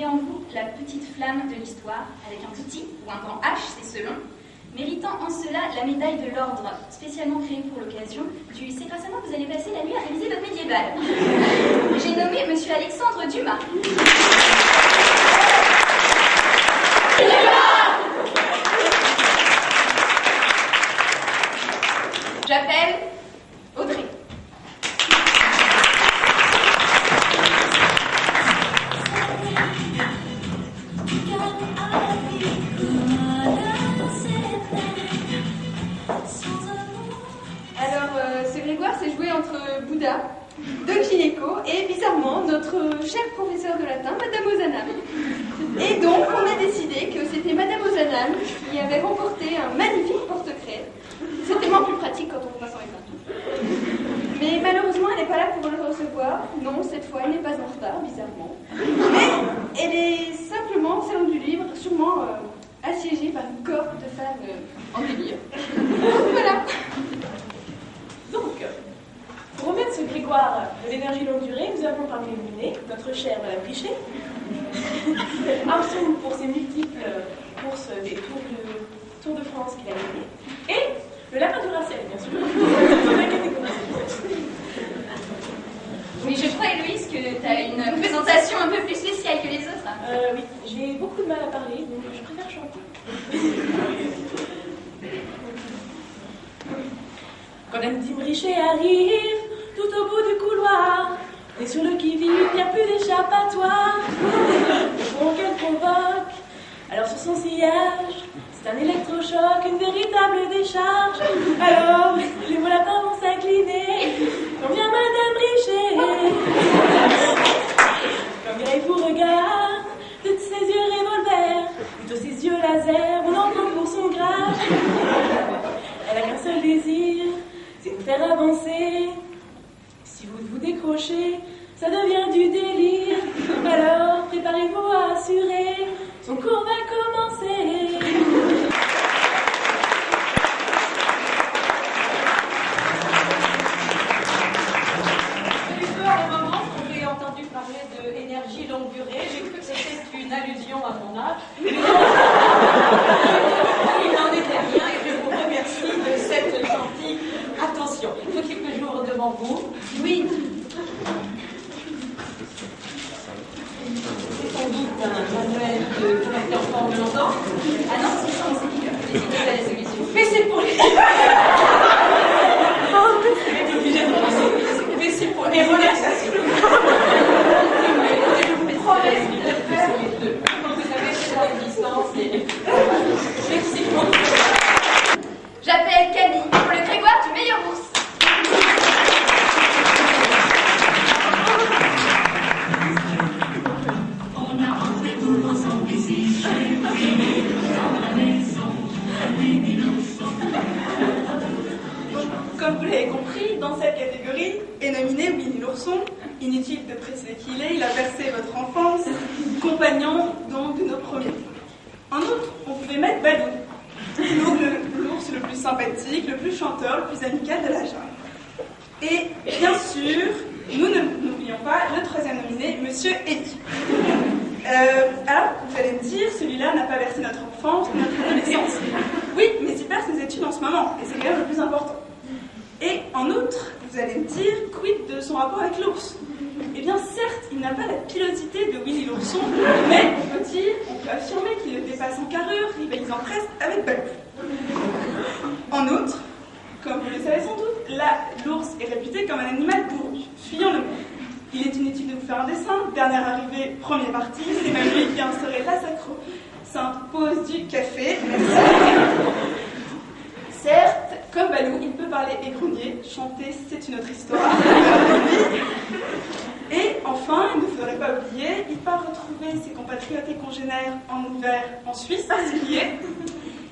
en vous la petite flamme de l'histoire, avec un petit ou un grand H, c'est selon, méritant en cela la médaille de l'ordre spécialement créée pour l'occasion du « C'est grâce à moi que vous allez passer la nuit à réviser votre médiéval ». J'ai nommé Monsieur Alexandre Dumas. J'appelle Audrey. Alors, ce Grégoire s'est joué entre Bouddha, Don Gineco et, bizarrement, notre chère professeure de latin, Madame Ozanam. Et donc, on a décidé que c'était Madame Ozanam qui avait remporté un magnifique porte-craie. C'est tellement plus pratique quand on passe en école. Mais malheureusement, elle n'est pas là pour le recevoir. Non, cette fois, elle n'est pas en retard, bizarrement. Mais elle est simplement au salon du livre, sûrement assiégée par une cohorte de femmes en délire. Voilà. Donc, pour remettre ce Grégoire de l'énergie longue durée, nous avons parmi les nominés notre chère Madame Richet, Armstrong pour ses multiples courses des Tour de France qu'il a gagné, et le lapin du Racel, bien sûr, dans la catégorie. Oui, je crois, Héloïse, que tu as une présentation un peu plus spéciale que les autres. Oui, j'ai beaucoup de mal à parler, donc je préfère chanter. Quand Dame Richet arrive, tout au bout du couloir, et sur le qui-vive, il n'y a plus d'échappatoire. Pour qu'elle convoque, alors sur son sillage, c'est un électrochoc, une véritable décharge. Alors, les beaux lapins vont s'incliner, quand vient Madame Richet. Comme elle vous regarde, de ses yeux revolver, plutôt ses yeux laser, on entend pour son grade. Elle a qu'un seul désir, c'est vous faire avancer. Si vous vous décrochez, ça devient du délire. Alors, préparez-vous à assurer, son cours va commencer. Au moment où j'ai entendu parler de énergie longue durée, j'ai cru que c'était une allusion à mon âge. Il n'en était rien et je vous remercie de cette gentille attention. Faut-il que j'ouvre devant vous? Oui. C'est sans doute un manuel de correcteur enfant de longtemps. Ah non, c'est pas la solution. Mais c'est pour les... Mais c'est pour les relaxations. Je vous promets de faire les deux. Comme vous savez, c'est à distance et... Merci beaucoup. J'appelle Camille pour le Grégoire du meilleur ours. Comme vous l'avez compris, dans cette catégorie est nominé Winnie l'ourson. Inutile de préciser qui il est, il a bercé votre enfance, compagnon donc de nos premiers. En outre, on pouvait mettre Badou, donc l'ours le plus sympathique, le plus chanteur, le plus amical de la jungle. Et bien sûr, nous n'oublions pas le troisième nominé, Monsieur Eddie. Alors, vous allez me dire, celui-là n'a pas bercé notre enfance, notre adolescence. Oui, mais il perd ses études en ce moment, et c'est quand même le plus important. Et en outre, vous allez me dire, quid de son rapport avec l'ours? Eh bien, certes, il n'a pas la pilosité de Winnie l'ourson, mais on peut affirmer qu'il le dépasse en carrure, rivalisant presque avec Balou. En outre, comme vous le savez sans doute, l'ours est réputé comme un animal bourru, fuyant le monde. Il est inutile de vous faire un dessin, dernière arrivée, premier parti, c'est même lui qui a instauré la sacro-sainte pause du café. Certes, comme Balou, il peut parler et grogner, chanter, c'est une autre histoire. Et enfin, il ne faudrait pas oublier, il part retrouver ses compatriotes et congénères en hiver en Suisse, skier.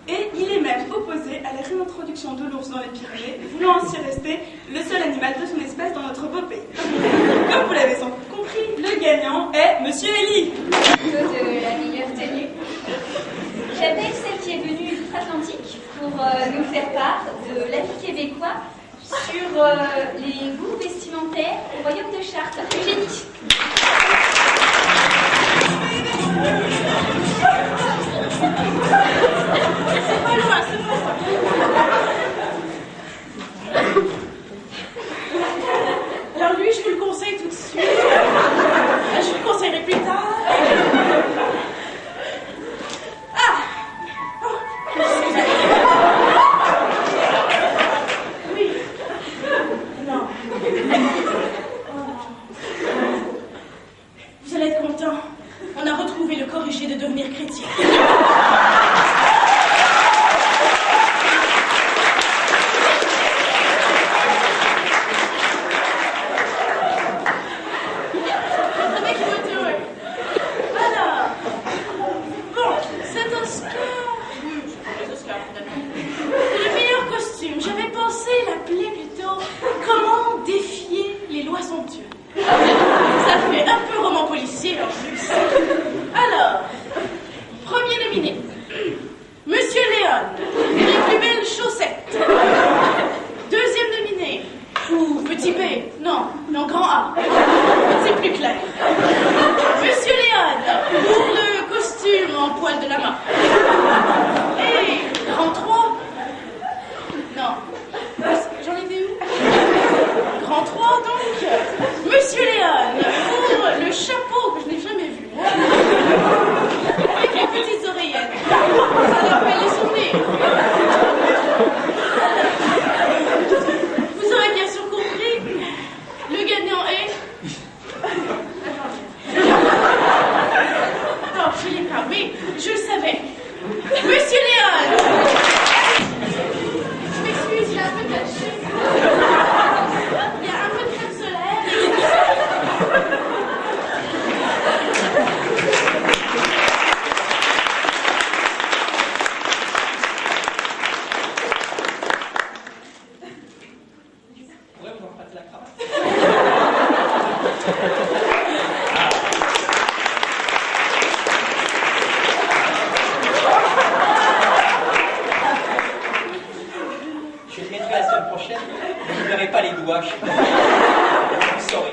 Et il est même opposé à la réintroduction de l'ours dans les Pyrénées, voulant ainsi rester le seul animal de son espèce dans notre beau pays. Comme vous l'avez sans doute compris, le gagnant est Monsieur Elie. De la meilleure tenue. J'appelle celle qui est venue d'outre-Atlantique pour nous faire part de l'avis québécois sur les goûts vestimentaires au royaume de Chartres. Eugénie. obligé de devenir chrétien. Ça fait un peu roman policier en plus. Alors, premier nominé, Monsieur Léon, les plus belles chaussettes. Deuxième nominé, ou petit B, non, grand A, c'est plus clair. Monsieur Léon, pour le costume en poil de lama. Et grand 3, non, j'en étais où? Grand 3 donc, Monsieur Léon, pour le chapeau que je n'ai jamais vu, moi, avec les petites oreillettes. Ça rappelle les souvenirs. Vous aurez bien sûr compris, le gagnant est... Non, je ne l'ai pas, mais je le savais. Monsieur Léon. Je m'excuse, il a un peu caché. Il y a un peu de crème solaire. Ouais, vous en faites la cravate. Je viendrai la semaine prochaine, vous ne verrez pas les doigts, je sais pas. Sorry.